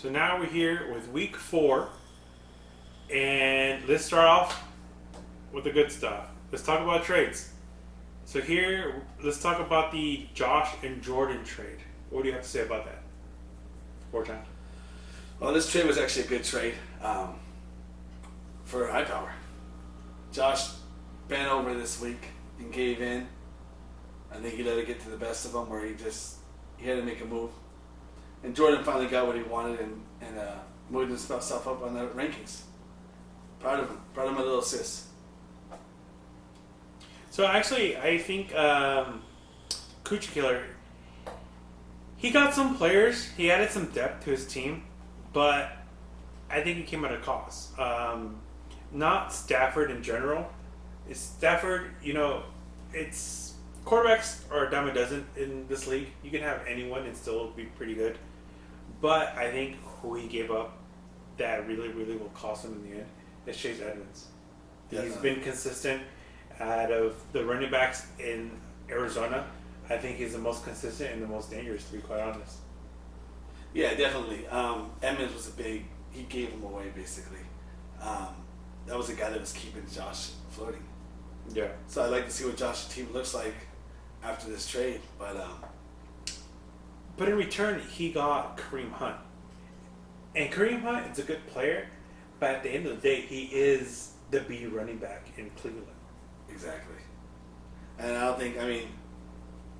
So now we're here with week 4, and let's start off with the good stuff. Let's talk about trades. So here, let's talk about the Josh and Jordan trade. What do you have to say about that? 4 times. Well, this trade was actually a good trade for Hightower. Josh bent over this week and gave in. I think he let it get to the best of him where he had to make a move. And Jordan finally got what he wanted and moved himself up on the rankings. Proud of him. Proud of my little sis. So actually, I think Coochie Killer, he got some players. He added some depth to his team, but I think it came at a cost. Not Stafford in general. It's Stafford, it's quarterbacks are a dime a dozen in this league. You can have anyone and still be pretty good. But I think who he gave up that really, really will cost him in the end is Chase Edmonds. Definitely. He's been consistent. Out of the running backs in Arizona, I think he's the most consistent and the most dangerous, to be quite honest. Yeah, definitely. Edmonds was he gave him away basically. That was the guy that was keeping Josh floating. Yeah. So I'd like to see what Josh's team looks like after this trade. But in return, he got Kareem Hunt. And Kareem Hunt is a good player, but at the end of the day, he is the B running back in Cleveland. Exactly. And I don't think,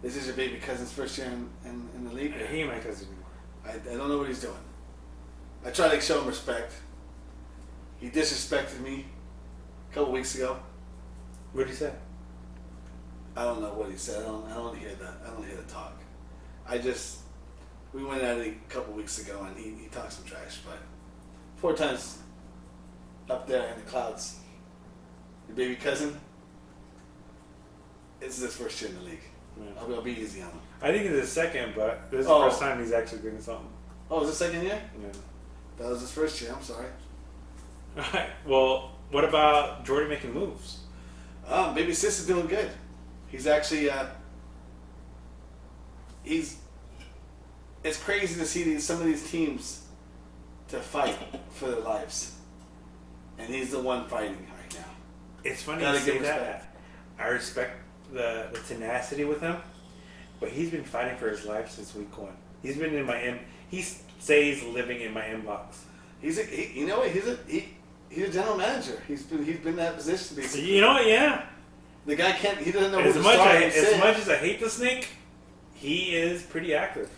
this is your baby cousin's first year in the league. He ain't my cousin anymore. I don't know what he's doing. I try to show him respect. He disrespected me a couple weeks ago. What did he say? I don't know what he said. I don't hear that. I don't hear the talk. We went at it a couple weeks ago and he talked some trash, but 4 times up there in the clouds. Your baby cousin, this is his first year in the league. Yeah. I'll be easy on him. I think it's his second, but this is the first time he's actually doing something. Oh, was it second year? Yeah. That was his first year. I'm sorry. All right. Well, what about Jordan making moves? Baby sis is doing good. He's actually it's crazy to see some of these teams to fight for their lives, and he's the one fighting right now. It's funny Gotta you say give that. respect. I respect the tenacity with him, but he's been fighting for his life since week 1. He's been in my he stays living in my inbox. He's a general manager. He's been in that position basically. You know what? Yeah. The guy can't. He doesn't know who As to much start. as much as I hate the snake, he is pretty active.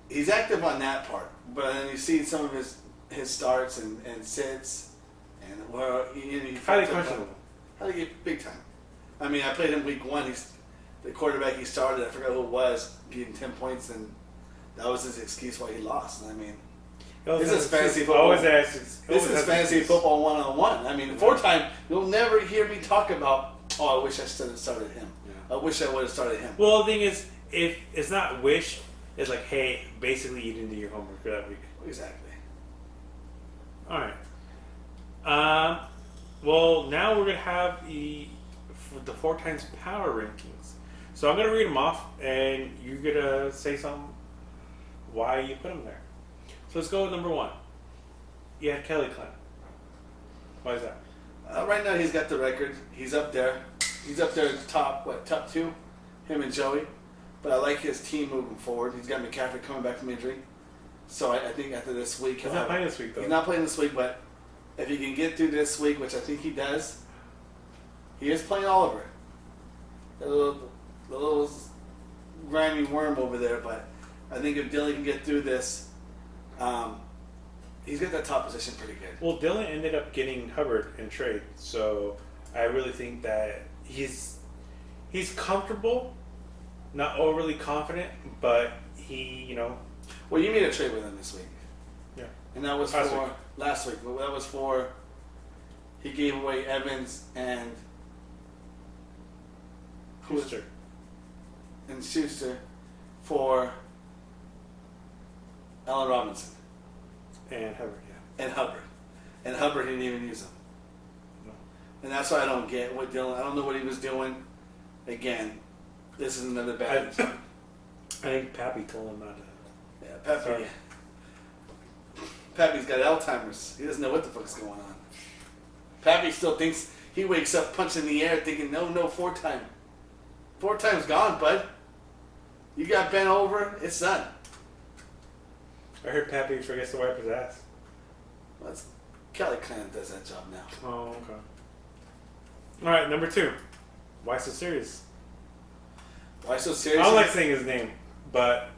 He's active on that part, but then you see some of his starts and sits, and where he Highly questionable. Highly get big time. I played him week 1. He's the quarterback he started. I forgot who it was. Gave him 10 points, and that was his excuse why he lost. This is fantasy football. This is fantasy football 101. 4 time, you'll never hear me talk about. Oh, I wish I should have started him. Yeah. I wish I would have started him. Well, the thing is, if it's not wish, it's like, hey, basically you didn't do your homework for that week. Exactly. All right. Well, now we're gonna have the 4 times power rankings. So I'm gonna read them off, and you're gonna say something why you put them there. So let's go with number 1. You had Kelly Clem. Why is that? Right now he's got the record. He's up there. He's up there top 2, him and Joey. But I like his team moving forward. He's got McCaffrey coming back from injury. So I think after this week... He's not playing this week, though. He's not playing this week, but if he can get through this week, which I think he does, he is playing Oliver. The little grimy worm over there, but I think if Dylan can get through this, he's got that top position pretty good. Well, Dylan ended up getting Hubbard in trade, so I really think that he's comfortable, not overly confident, but he, Well, you made a trade with him this week. Yeah. And that was last week. Well, that was for he gave away Evans and Schuster for Allen Robinson. And Hubbard, yeah. And Hubbard didn't even use him. No. And that's why I don't get what Dylan. I don't know what he was doing. Again, this is another bad. I think Pappy told him not to. Yeah, Pappy. Sorry. Pappy's got Alzheimer's. He doesn't know what the fuck's going on. Pappy still thinks he wakes up punching the air thinking, no, 4 time. 4 time's gone, bud. You got bent over, it's done. I heard Pappy forgets to wipe his ass. Well, that's Kelly Clan does that job now. Oh, okay. All right, number 2. Why so serious? Why so serious? I don't like saying his name, but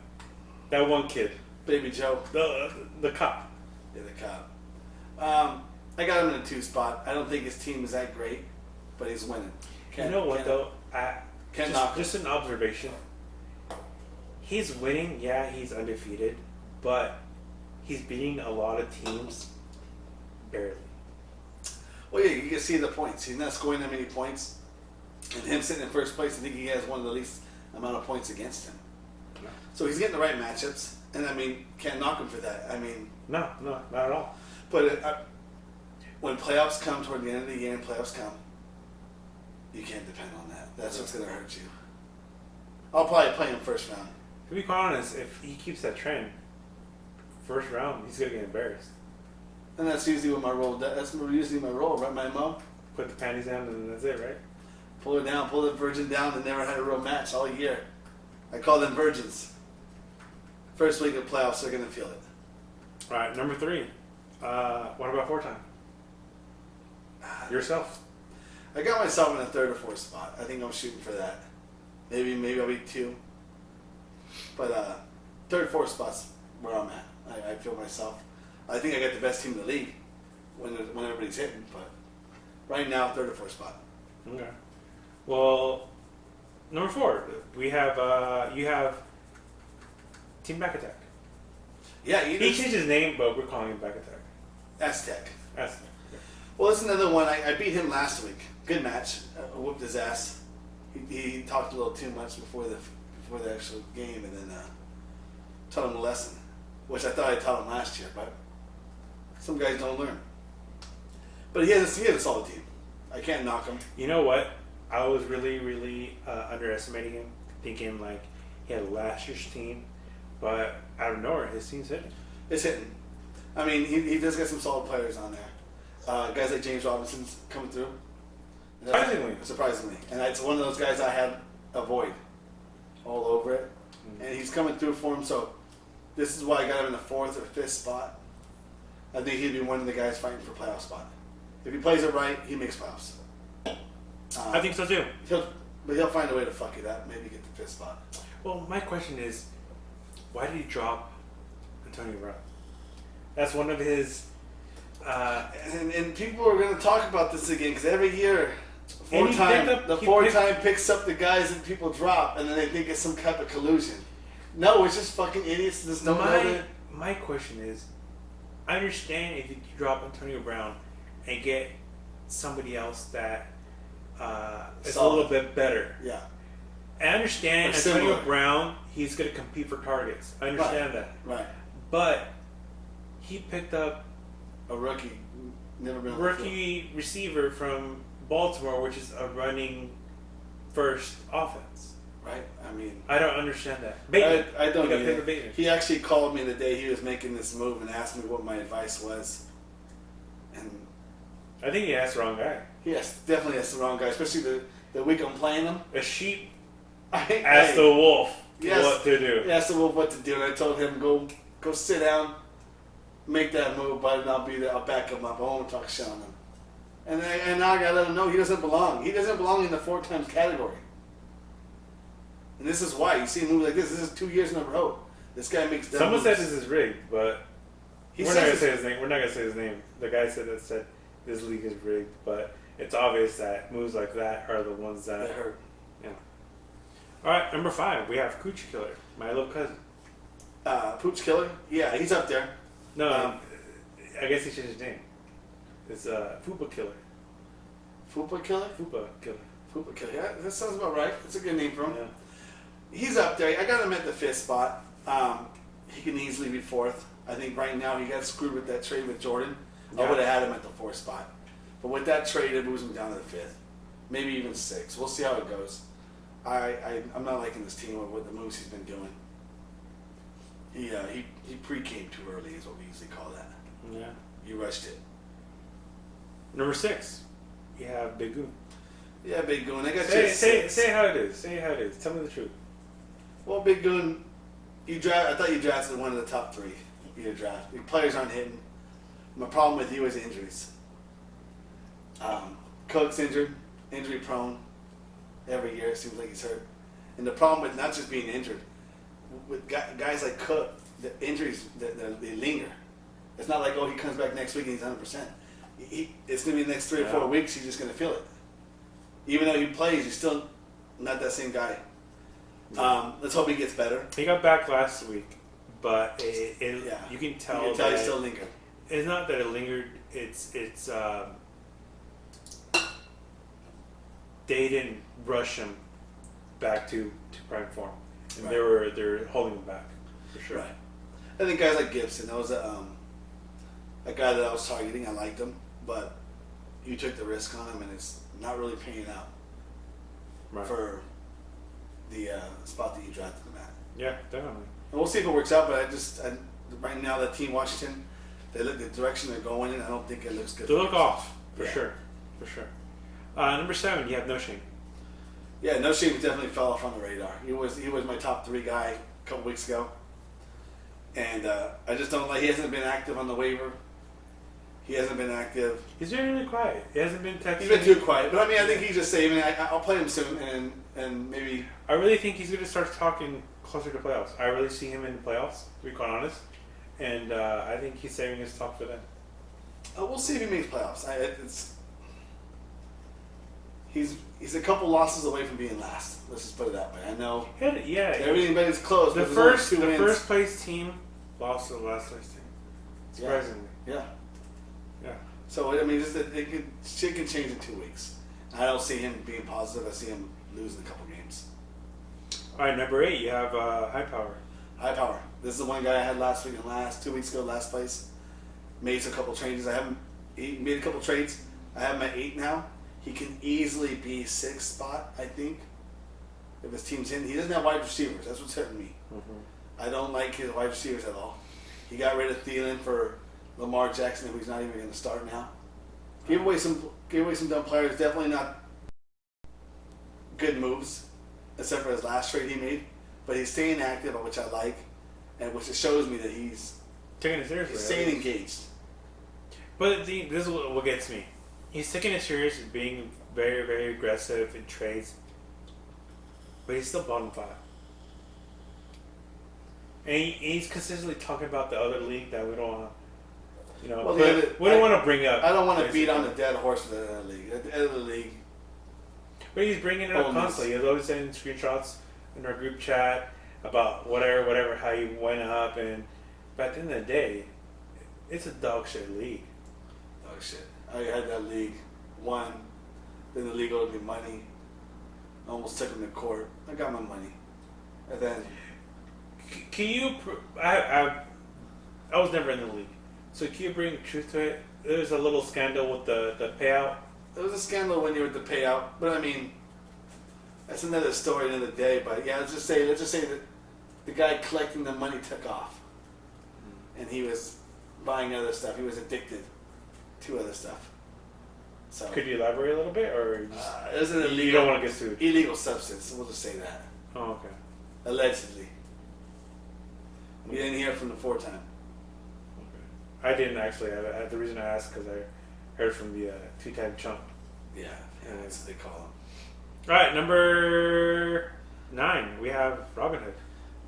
that one kid, Baby Joe. the cop. Yeah, the cop. I got him in a 2 spot. I don't think his team is that great, but he's winning. You know what though? Just an observation. He's winning. Yeah, he's undefeated, but he's beating a lot of teams barely. Well, yeah, you can see the points. He's not scoring that many points. And him sitting in first place, I think he has one of the least amount of points against him. No. So he's getting the right matchups. And, I mean, can't knock him for that. I mean... No, not at all. But when playoffs come, toward the end of the year and playoffs come, you can't depend on that. That's what's going to hurt you. I'll probably play him first round. To be quite honest, if he keeps that trend, first round, he's going to get embarrassed. And that's usually what my role does. That's usually my role, right, my mom? Put the panties down and that's it, right? Pull her down, pull the virgin down, and never had a real match all year. I call them virgins. First week of playoffs, they're going to feel it. All right, number 3. What about 4 time? Yourself. I got myself in a 3rd or 4th spot. I think I'm shooting for that. Maybe I'll be 2. But 3rd, 4th spot's where I'm at. I feel myself. I think I got the best team in the league when everybody's hitting. But right now, 3rd or 4th spot. Okay. Well, number 4, we have you have Team Back Attack. Yeah, he changed his name, but we're calling him Back Attack. Aztec. Aztec. Yeah. Well, that's another one. I beat him last week. Good match. Whooped his ass. He talked a little too much before the actual game, and then taught him a lesson, which I thought I taught him last year. But some guys don't learn. But he has a solid team. I can't knock him. You know what? I was really underestimating him, thinking like he had last year's team, but out of nowhere, his team's hitting. It's hitting. I mean, he does get some solid players on there. Guys like James Robinson's coming through. Surprisingly. And it's one of those guys I had avoid all over it. Mm-hmm. And he's coming through for him, so this is why I got him in the 4th or 5th spot. I think he'd be one of the guys fighting for playoff spot. If he plays it right, he makes playoffs. I think so too. He'll find a way to fuck it up. Maybe get the 5th spot. Well, my question is, why did he drop Antonio Brown? That's one of his. And people are going to talk about this again because every year, the 4-time picks up the guys that people drop, and then they think it's some type of collusion. No, it's just fucking idiots. Just don't know that. My question is, I understand if you drop Antonio Brown and get somebody else that is a little bit better. Yeah. I understand Antonio Brown, he's going to compete for targets. I understand that. Right. But he picked up a rookie, never been rookie receiver from Baltimore, which is a running first offense. Right. I mean, I don't understand that. I don't either. He actually called me the day he was making this move and asked me what my advice was. And I think he asked the wrong guy. Yes, definitely asked the wrong guy, especially the week I'm playing him. A sheep asked the wolf what to do. He asked the wolf what to do, and I told him, go sit down, make that move, but I'll be there. I'll back him up. I won't talk shit on him. And now I gotta let him know he doesn't belong. He doesn't belong in the 4 times category. And this is why you see a move like this. This is 2 years in a row. This guy makes. Someone said this is rigged, but we're not gonna say his name. We're not gonna say his name. The guy said this league is rigged, but it's obvious that moves like that are the ones that hurt. Yeah. All right, number 5, we have Cooch Killer, my little cousin. Pooch Killer? Yeah, he's up there. No, I guess he changed his name. It's Fupa Killer. Fupa Killer? Fupa Killer. Fupa Killer. Yeah, that sounds about right. That's a good name for him. Yeah. He's up there. I got him at the 5th spot. He can easily be 4th. I think right now he got screwed with that trade with Jordan. Yeah. I would have had him at the 4th spot. But with that trade, it moves him down to the 5th. Maybe even 6th. We'll see how it goes. I'm not liking this team with the moves he's been doing. He pre-came too early is what we usually call that. Yeah. You rushed it. Number 6, you have Big Goon. Yeah, Big Goon. I got say how it is. Say how it is. Tell me the truth. Well, Big Goon, I thought you drafted one of the top 3. You draft. Your players aren't hitting. My problem with you is injuries. Cook's injured, injury prone. Every year it seems like he's hurt. And the problem with not just being injured, with guys like Cook, the injuries they linger. It's not like, he comes back next week and he's 100%. It's going to be the next 3 or 4 weeks. He's just going to feel it. Even though he plays, he's still not that same guy. Let's hope he gets better. He got back last week, but you can tell he still lingered. It's not that it lingered. It's they didn't rush him back to prime form, and right. they're holding him back for sure. Right. I think guys like Gibson. That was a guy that I was targeting. I liked him, but you took the risk on him, and it's not really paying out for the spot that you drafted him at. Yeah, definitely. And we'll see if it works out. But right now, that team Washington, the direction they're going in, I don't think it looks good. They look off for sure. Number 7, you have No Shame. Yeah, No Shame definitely fell off on the radar. He was my top 3 guy a couple weeks ago, and I just don't like. He hasn't been active on the waiver. He hasn't been active. He's been really quiet. He hasn't been texting. He's been too quiet. But I mean, I think he's just saving. I'll play him soon, and maybe. I really think he's going to start talking closer to playoffs. I really see him in the playoffs, to be quite honest, and I think he's saving his talk for them. We'll see if he makes playoffs. He's a couple losses away from being last. Let's just put it that way. I know. Yeah. Everybody's close. The first place team lost to the last place team. Surprisingly. Yeah. Yeah. So I mean, shit can change in 2 weeks. I don't see him being positive. I see him losing a couple games. All right, number 8, you have High Power. High Power. This is the one guy I had last week and 2 weeks ago, last place. Made a couple changes. He made a couple trades. I have him at 8 now. He can easily be 6th spot, I think, if his team's in. He doesn't have wide receivers. That's what's hurting me. Mm-hmm. I don't like his wide receivers at all. He got rid of Thielen for Lamar Jackson, who's not even going to start now. Gave away some dumb players. Definitely not good moves, except for his last trade he made. But he's staying active, which I like, and which shows me that he's taking it seriously. He's staying engaged. But this is what gets me. He's taking it serious, being very, very aggressive in trades, but he's still bottom 5. And he's consistently talking about the other league that we don't want to, we don't want to bring up. I don't want to beat on the dead horse of the other league. The other league. But he's bringing it up constantly. He's always sending screenshots in our group chat about whatever, how he went up, but at the end of the day, it's a dog shit league. Dog shit. I had that league, won, then the league owed me money. I almost took him to court. I got my money. And then... Can you... I was never in the league. So can you bring truth to it? There was a little scandal with the payout. There was a scandal when you were at the payout. But I mean, that's another story another day. But yeah, let's just say that the guy collecting the money took off. And he was buying other stuff. He was addicted to other stuff. So could you elaborate a little bit, or it was an illegal? You don't want to get sued. Illegal substance. We'll just say that. Oh, okay. Allegedly. We didn't hear from the 4-time. Okay. I didn't actually. The reason I asked because I heard from the 2-time chump. Yeah, that's what they call him. All right, number 9. We have Robin Hood.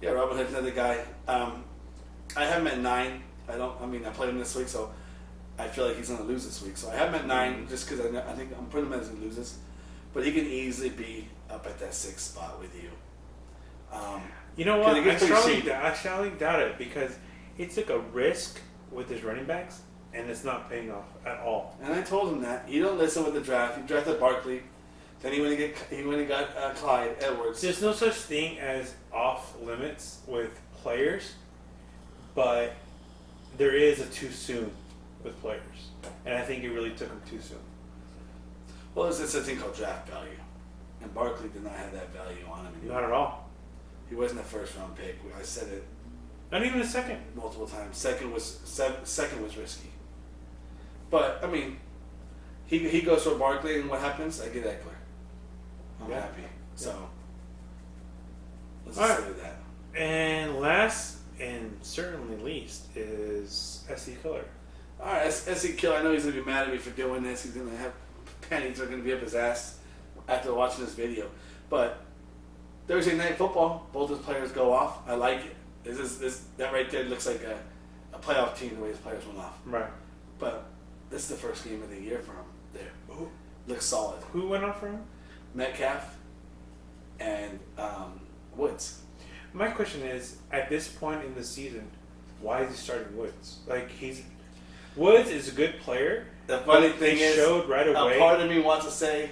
Yeah, Robin Hood's another guy. I have him at 9. I played him this week, so I feel like he's going to lose this week. So I have him at 9 just because I think I'm putting him as he loses. But he can easily be up at that 6th spot with you. You know what? I strongly doubt it because he took a risk with his running backs, and it's not paying off at all. And I told him that. You don't listen with the draft. You drafted Barkley. Then he went and got Clyde Edwards. There's no such thing as off limits with players, but there is a too soon with players. And I think it really took him too soon. Well, it's a thing called draft value. And Barkley did not have that value on him anymore. Not at all. He wasn't a first-round pick. I said it. Not even a second. Multiple times. Second was risky. But I mean, he goes for Barkley, and what happens? I get Eckler. I'm happy. So let's just say that. And last and certainly least is SC Killer. All right, SC Killer. I know he's gonna be mad at me for doing this. He's gonna have panties are gonna be up his ass after watching this video. But Thursday Night Football, both his players go off. I like it. That right there looks like a playoff team the way his players went off. Right. But this is the first game of the year for him. There, Who looks solid. Who went off for him? Metcalf and Woods. My question is, at this point in the season, why is he starting Woods? Like Woods is a good player. The funny thing is, showed right away. A part of me wants to say,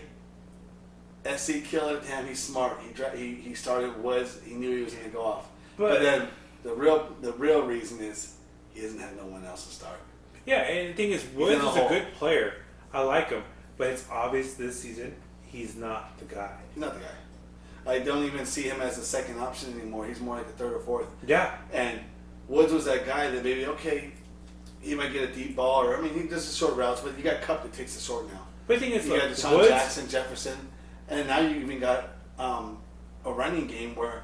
SC Killer, damn, he's smart. He started Woods. He knew he was going to go off. But then the real reason is he doesn't have no one else to start. Yeah, and the thing is, Woods is a good player. I like him, but it's obvious this season he's not the guy. He's not the guy. I don't even see him as a second option anymore. He's more like a third or fourth. Yeah. And Woods was that guy that maybe, okay, he might get a deep ball, or I mean, he does the short routes, but you got Kupp that takes the short now. But the thing is, you got Deshaun Jackson, Jefferson, and now you even got a running game where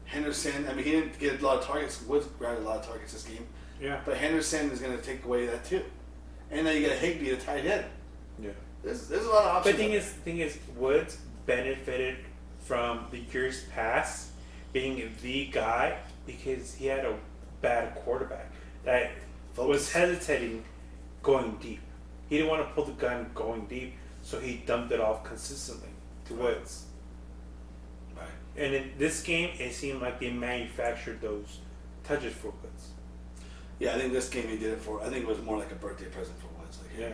Henderson. I mean, he didn't get a lot of targets. Woods grabbed a lot of targets this game. Yeah. But Henderson is going to take away that too, and then you got Higbee, the tight end. Yeah. There's a lot of options. But the thing is, Woods benefited from the years past being the guy because he had a bad quarterback that was hesitating going deep. He didn't want to pull the gun going deep, so he dumped it off consistently to Woods. Right. And in this game, it seemed like they manufactured those touches for Woods. Yeah, I think this game he did it for. I think it was more like a birthday present for Woods. Like, yeah.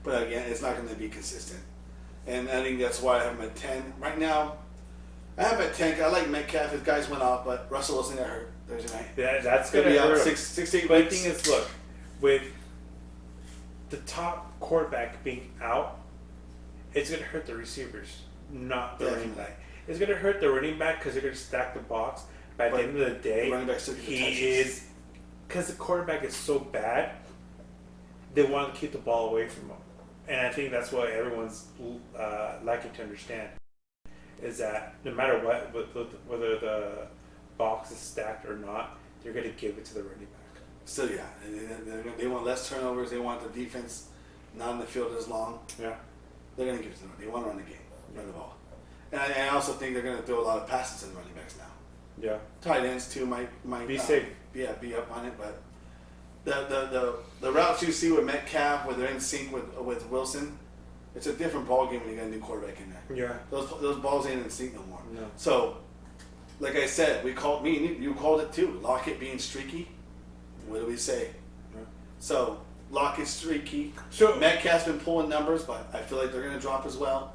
But again, it's not going to be consistent. And I think that's why I have him at 10. Right now, I have him at 10. I like Metcalf. His guys went off, but Russell Wilson got hurt Thursday night. Yeah, that's going to be out 6 to 8 But weeks. the thing is, look, with the top quarterback being out, it's going to hurt the receivers, not the running back. It's going to hurt the running back because they're going to stack the box. But at the end of the day, the running back still he is, because the quarterback is so bad, they want to keep the ball away from him. And I think that's what everyone's lacking to understand, is that no matter what, whether the box is stacked or not, they're going to give it to the running back. Still, yeah. They want less turnovers. They want the defense not in the field as long. Yeah. They're going to give it to them. They want to run the game, run the ball. And I also think they're going to throw a lot of passes to the running backs now. Yeah. Tight ends, too, might be safe. Yeah, be up on it. But the routes you see with Metcalf, where they're in sync with Wilson, it's a different ball game when you got a new quarterback in there. Yeah. Those balls ain't in sync no more. No. So, like I said, you called it too. Lockett being streaky. What do we say? Yeah. So Lockett's streaky. So Metcalf's been pulling numbers, but I feel like they're going to drop as well.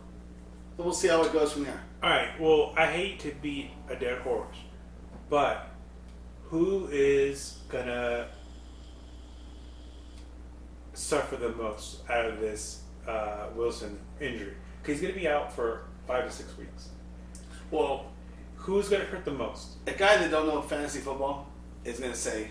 So we'll see how it goes from there. All right. Well, I hate to beat a dead horse, but who is gonna suffer the most out of this Wilson injury? Because he's gonna be out for 5 to 6 weeks. Well, who's gonna hurt the most? A guy that don't know fantasy football is going to say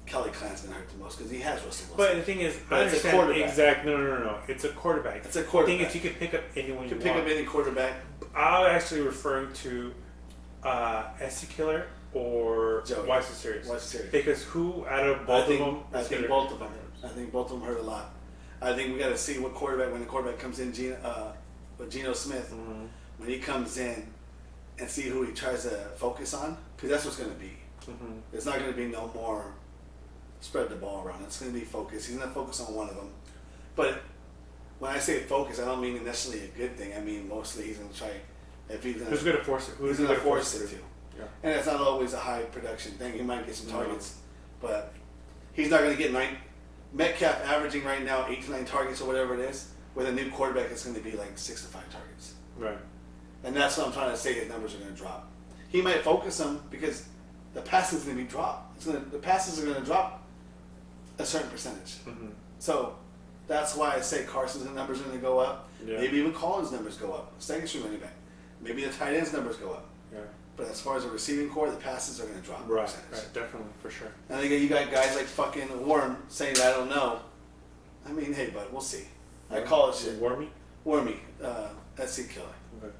Kelly Klein's going to hurt the most because he has Russell Wilson. But the thing is, I understand exactly. No. It's a quarterback. It's a quarterback. The thing is, you can pick up anyone you can want. pick up any quarterback. I'm actually referring to SC Killer or Weiss Series. Because who out of both of them? I think both of them. I think both of them hurt a lot. I think we got to see what quarterback, when the quarterback comes in, with Geno Smith, when he comes in, and see who he tries to focus on, because that's what's going to be. Mm-hmm. It's not going to be no more spread the ball around. It's going to be focus. He's going to focus on one of them. But when I say focus, I don't mean necessarily a good thing. I mean mostly he's going to try. If he's who's going to force it? Who's going to force it to? Yeah. And it's not always a high production thing. He might get some targets, but he's not going to get 9. Metcalf averaging right now 8 to 9 targets or whatever it is. With a new quarterback, it's going to be like 6 to 5 targets. Right. And that's what I'm trying to say. His numbers are going to drop. He might focus them because the passing is going to be dropped. The passes are going to drop a certain percentage. Mm-hmm. So that's why I say Carson's numbers are going to go up. Yeah. Maybe even Collins' numbers go up. Second string running back. Maybe the tight end's numbers go up. Yeah. But as far as the receiving core, the passes are going to drop. Right, definitely, for sure. And then you got guys like fucking Worm saying that I don't know. I mean, hey, bud, we'll see. I call it shit. Wormy, SC Killer. Okay.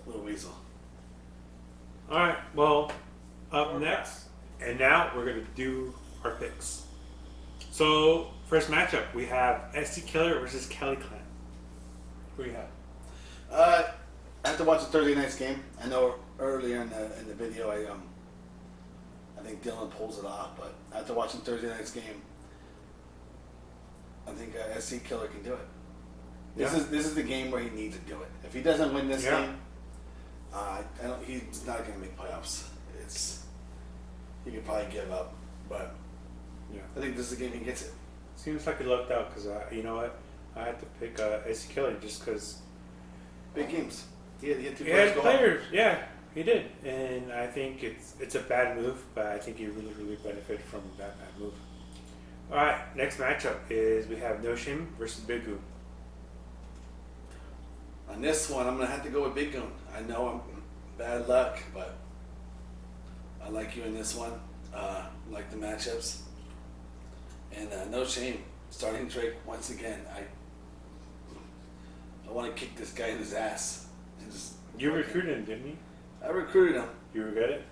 Little weasel. All right. Well, up next, and now we're gonna do our picks. So first matchup, we have SC Killer versus Kelly Clan. Who do you have? I have to watch the Thursday night's game. I know earlier in the video, I think Dylan pulls it off, but after watching Thursday night's game, I think SC Killer can do it. This is the game where he needs to do it. If he doesn't win this game, he's not going to make playoffs. He could probably give up, but I think this is the game he gets it. Seems like he lucked out because you know what, I had to pick SC Killer just because big games. He had two players. Yeah, he did, and I think it's a bad move, but I think he really benefited from that bad move. All right, next matchup is we have No Shame versus Big Goon. On this one, I'm going to have to go with Big Goon. I know I'm bad luck, but I like you in this one. I like the matchups. And No Shame, starting Drake once again. I want to kick this guy in his ass. You recruited him, didn't you? I recruited him. You regret it?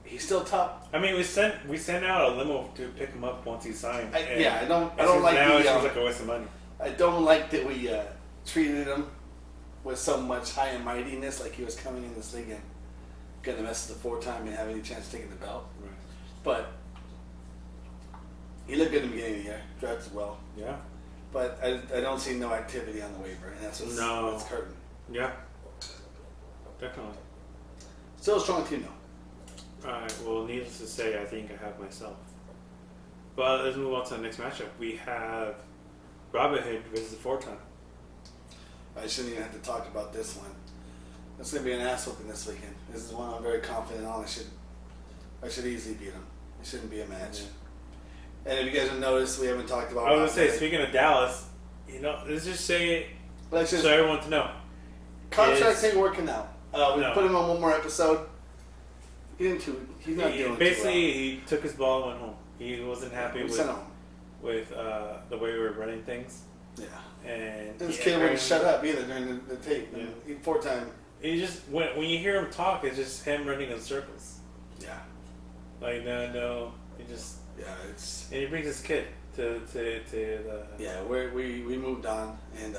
He's still top. I mean, we sent out a limo to pick him up once he signed. I don't like now it seems like a waste of money. I don't like that we treated him with so much high and mightiness, like he was coming in this league and gonna mess with the 4-time and have any chance of taking the belt. Right. But he looked good in the beginning of the year, drafted well. Yeah. But I don't see no activity on the waiver, and that's what's hurting. Yeah. Definitely. Still a strong team though. Alright, well, needless to say, I think I have myself. But let's move on to the next matchup. We have Robin Hood versus the 4-time. I shouldn't even have to talk about this one. It's going to be an ass whooping this weekend. This is one I'm very confident on. I should easily beat him. It shouldn't be a match. Yeah. And if you guys have noticed, we haven't talked about... I was going to say, speaking of Dallas, let's just say it so everyone to know. Contracts ain't working out. We put him on one more episode. He's not doing too well. Basically, he took his ball and went home. He wasn't happy with the way we were running things. Yeah. And this kid wouldn't shut up either during the tape. Yeah. He 4-time. He just when you hear him talk, it's just him running in circles. Yeah. Like no, he just it's. And he brings his kid to the. Yeah, we moved on and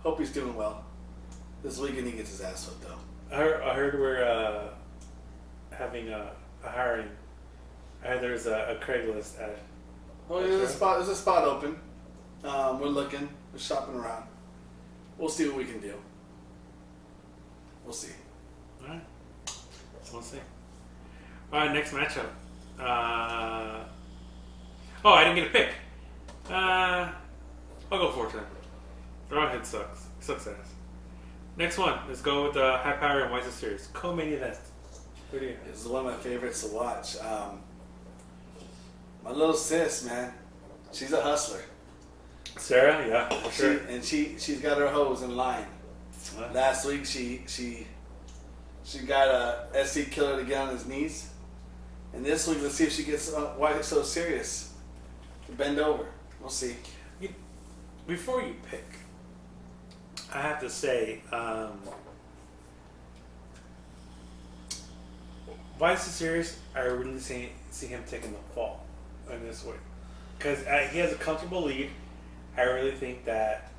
hope he's doing well. This weekend he gets his ass whipped though. I heard we're having a hiring. I heard there's a Craigslist ad. Well, there's a spot open. We're looking. We're shopping around. We'll see what we can do. We'll see. All right. We'll see. All right, next matchup. I didn't get a pick. I'll go 4-time. Rawhead sucks. Sucks ass. Next one. Let's go with the High Power and Weiser Series. Co-main event. Who do you have? This is one of my favorites to watch. My little sis, man. She's a hustler. Sarah, yeah, for sure. She's got her hose in line. What? Last week she got a SC Killer to get on his knees, and this week let's see if she gets why it's so serious. Bend over. We'll see. Before you pick, I have to say, Vice Series, I really see him taking the fall in this week because he has a comfortable lead. I really think that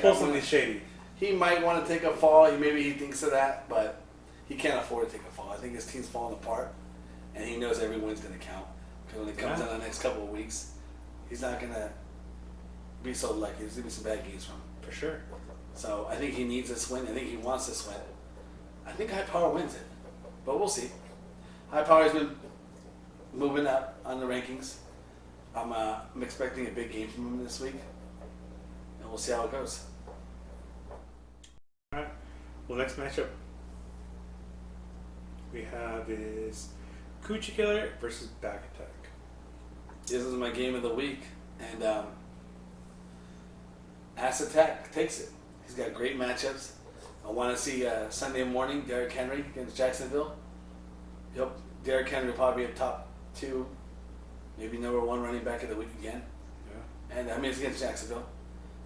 pull something shady. He might want to take a fall. Maybe he thinks of that, but he can't afford to take a fall. I think his team's falling apart, and he knows every win's going to count. Because when it comes down the next couple of weeks, he's not going to be so lucky. There's going to be some bad games from him. For sure. So I think he needs this win. I think he wants this win. I think High Power wins it, but we'll see. High Power's been moving up on the rankings. I'm expecting a big game from him this week, and we'll see how it goes. All right. Well, next matchup we have is Coochie Killer versus Back Attack. This is my game of the week, and Ass Attack takes it. He's got great matchups. I want to see Sunday morning Derrick Henry against Jacksonville. Yep, Derrick Henry will probably be a top 2, maybe number 1 running back of the week again. Yeah. And I mean, it's against Jacksonville.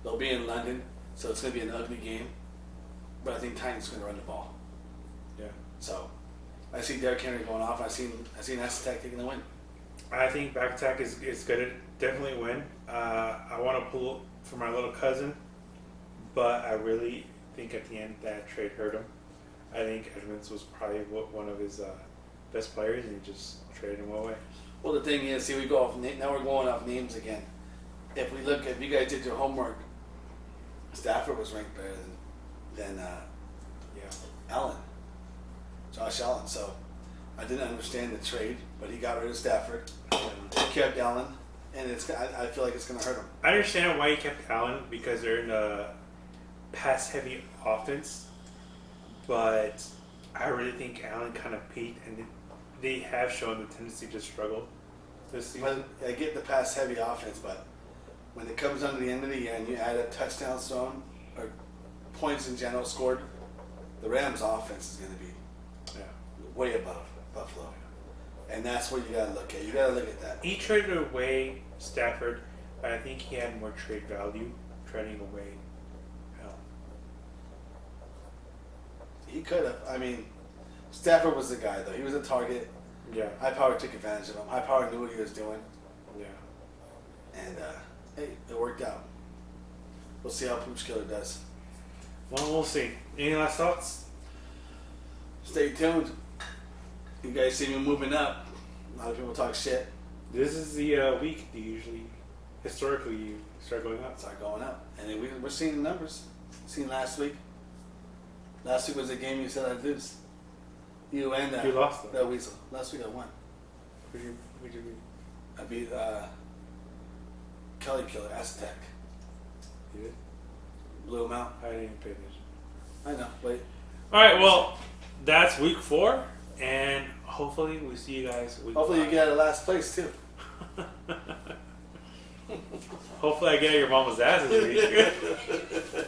They'll be in London, so it's going to be an ugly game. But I think Titans going to run the ball. Yeah. So I see Derrick Henry going off. I seen Attack taking the win. I think Back Attack is going to definitely win. I want to pull for my little cousin, but I really think at the end that trade hurt him. I think Edmonds was probably one of his best players, and he just traded him away. Well, the thing is, see, we go off. Now we're going off names again. If you guys did your homework, Stafford was ranked better than Allen, Josh Allen. So I didn't understand the trade, but he got rid of Stafford, kept Allen, and I feel like it's going to hurt him. I understand why he kept Allen because they're in a pass-heavy offense, but I really think Allen kind of peaked, and they have shown the tendency to struggle this season. But I get the pass-heavy offense, but when it comes down to the end of the year and you add a touchdown thrown or points in general scored, the Rams' offense is going to be way above Buffalo. And that's what you got to look at. You got to look at that. He traded away Stafford, but I think he had more trade value trading away Allen. He could have. I mean, Stafford was the guy, though. He was a target. Yeah. High Power took advantage of him. High Power knew what he was doing. Yeah. And, hey, it worked out. We'll see how Pooch Killer does. Well, we'll see. Any last thoughts? Stay tuned. You guys see me moving up. A lot of people talk shit. This is the week historically, you start going up. Start going up. And then we're seeing the numbers. Seen last week. Last week was a game you said I'd lose. You and you lost that Weasel. Last week I won. Who'd you beat? I beat Kelly Killer, Aztec. You did? Blew him out. I didn't even pay attention. I know. Wait. All right. Well, that's week 4, and hopefully we see you guys. Hopefully 5. you get out of last place too. Hopefully I get at your mama's ass this week.